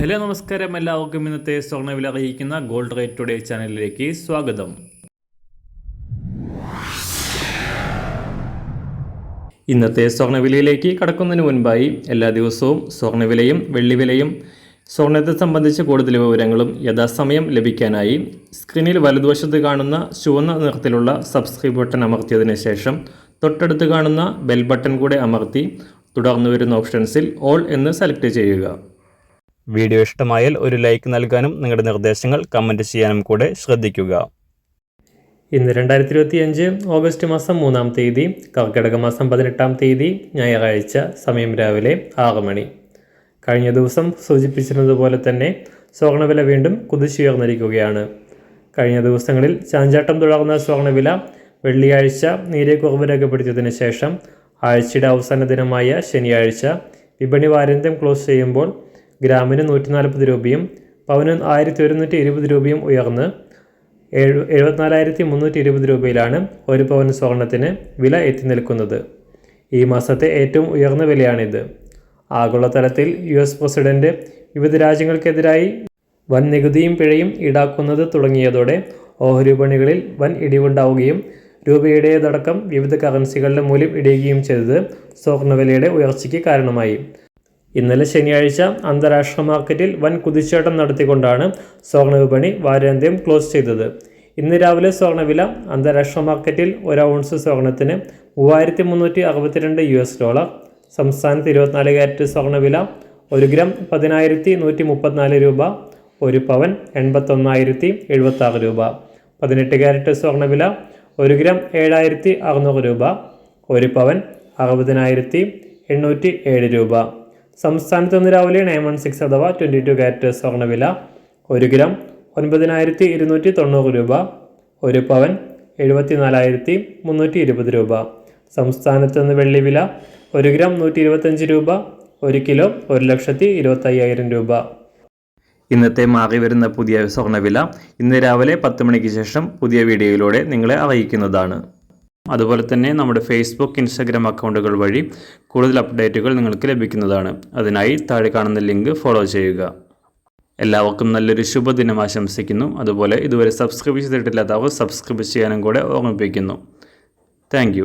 Hello നമസ്കാരം, എല്ലാവർക്കും ഇന്നത്തെ സ്വർണ്ണവില അറിയിക്കുന്ന ഗോൾഡ് റേറ്റ് ടുഡേ ചാനലിലേക്ക് സ്വാഗതം. ഇന്നത്തെ സ്വർണ്ണവിലയിലേക്ക് കടക്കുന്നതിന് മുൻപായി എല്ലാ ദിവസവും സ്വർണ്ണവിലയും വെള്ളിവിലയും സ്വർണ്ണത്തെ സംബന്ധിച്ച് കൂടുതൽ വിവരങ്ങളും യഥാസമയം ലഭിക്കാനായി സ്ക്രീനിൽ വലതുവശത്ത് കാണുന്ന ചുവന്ന നിറത്തിലുള്ള സബ്സ്ക്രൈബ് ബട്ടൺ അമർത്തിയതിനു ശേഷം തൊട്ടടുത്ത് കാണുന്ന ബെൽ ബട്ടൺ കൂടെ അമർത്തി തുടർന്ന് വരുന്ന ഓപ്ഷൻസിൽ ഓൾ എന്ന് സെലക്ട് ചെയ്യുക. വീഡിയോ ഇഷ്ടമായാൽ ഒരു ലൈക്ക് നൽകാനും നിങ്ങളുടെ നിർദ്ദേശങ്ങൾ കമൻറ്റ് ചെയ്യാനും കൂടെ ശ്രദ്ധിക്കുക. ഇന്ന് 2025 ഓഗസ്റ്റ് മാസം 3-ാം തീയതി, കർക്കിടക മാസം 18-ാം തീയതി, ഞായറാഴ്ച. സമയം രാവിലെ 6 മണി. കഴിഞ്ഞ ദിവസം സൂചിപ്പിച്ചിരുന്നതുപോലെ തന്നെ സ്വർണ്ണവില വീണ്ടും കുതിച്ചുയർന്നിരിക്കുകയാണ്. കഴിഞ്ഞ ദിവസങ്ങളിൽ ചാഞ്ചാട്ടം തുടർന്ന സ്വർണ്ണവില വെള്ളിയാഴ്ച നേരിയ കുറവ് രേഖപ്പെടുത്തിയതിനു ശേഷം ആഴ്ചയുടെ അവസാന ദിനമായ ശനിയാഴ്ച വിപണി വാരാന്ത്യം ക്ലോസ് ചെയ്യുമ്പോൾ ഗ്രാമിന് 140 രൂപയും പവന് 1120 രൂപയും ഉയർന്ന് 74,320 രൂപയിലാണ് ഒരു പവൻ സ്വർണത്തിന് വില എത്തി നിൽക്കുന്നത്. ഈ മാസത്തെ ഏറ്റവും ഉയർന്ന വിലയാണിത്. ആഗോളതലത്തിൽ US പ്രസിഡന്റ് വിവിധ രാജ്യങ്ങൾക്കെതിരായി വൻ നികുതിയും പിഴയും ഈടാക്കുന്നത് തുടങ്ങിയതോടെ ഓഹരി വിപണികളിൽ വൻ ഇടിവുണ്ടാവുകയും രൂപയുടേതടക്കം വിവിധ കറൻസികളുടെ മൂല്യം ഇടിയുകയും ചെയ്തത് സ്വർണ്ണവിലയുടെ ഉയർച്ചയ്ക്ക് കാരണമായി. ഇന്നലെ ശനിയാഴ്ച അന്താരാഷ്ട്ര മാർക്കറ്റിൽ വൻ കുതിച്ചുചാട്ടം നടത്തിക്കൊണ്ടാണ് സ്വർണ്ണ വിപണി വാരാന്ത്യം ക്ലോസ് ചെയ്തത്. ഇന്ന് രാവിലെ സ്വർണ്ണവില അന്താരാഷ്ട്ര മാർക്കറ്റിൽ 1 ഔൺസ് സ്വർണത്തിന് $3,362, സംസ്ഥാനത്ത് 24 കാരറ്റ് സ്വർണ്ണവില 1 ഗ്രാം 10,134 രൂപ, 1 പവൻ 81,076 രൂപ, 18 കാരറ്റ് സ്വർണ്ണവില 1 ഗ്രാം 7,600 രൂപ, 1 പവൻ 60,807 രൂപ. സംസ്ഥാനത്ത് ഇന്ന് രാവിലെ 916 അഥവാ 22 കാരറ്റ് സ്വർണ്ണവില 1 ഗ്രാം 9,290 രൂപ, 1 പവൻ 74,320 രൂപ. സംസ്ഥാനത്ത് നിന്ന് വെള്ളിവില 1 ഗ്രാം 125 രൂപ, 1 കിലോ 1,25,000 രൂപ. ഇന്നത്തെ മാറി വരുന്ന പുതിയ സ്വർണ്ണവില ഇന്ന് രാവിലെ 10 മണിക്ക് ശേഷം പുതിയ വീഡിയോയിലൂടെ നിങ്ങളെ അറിയിക്കുന്നതാണ്. അതുപോലെ തന്നെ നമ്മുടെ ഫേസ്ബുക്ക്, ഇൻസ്റ്റാഗ്രാം അക്കൗണ്ടുകൾ വഴി കൂടുതൽ അപ്ഡേറ്റുകൾ നിങ്ങൾക്ക് ലഭിക്കുന്നതാണ്. അതിനായി താഴെ കാണുന്ന ലിങ്ക് ഫോളോ ചെയ്യുക. എല്ലാവർക്കും നല്ലൊരു ശുഭദിനം ആശംസിക്കുന്നു. അതുപോലെ ഇതുവരെ സബ്സ്ക്രൈബ് ചെയ്തിട്ടില്ലാത്തവർ സബ്സ്ക്രൈബ് ചെയ്യാനും കൂടെ ഓർമ്മിപ്പിക്കുന്നു. താങ്ക്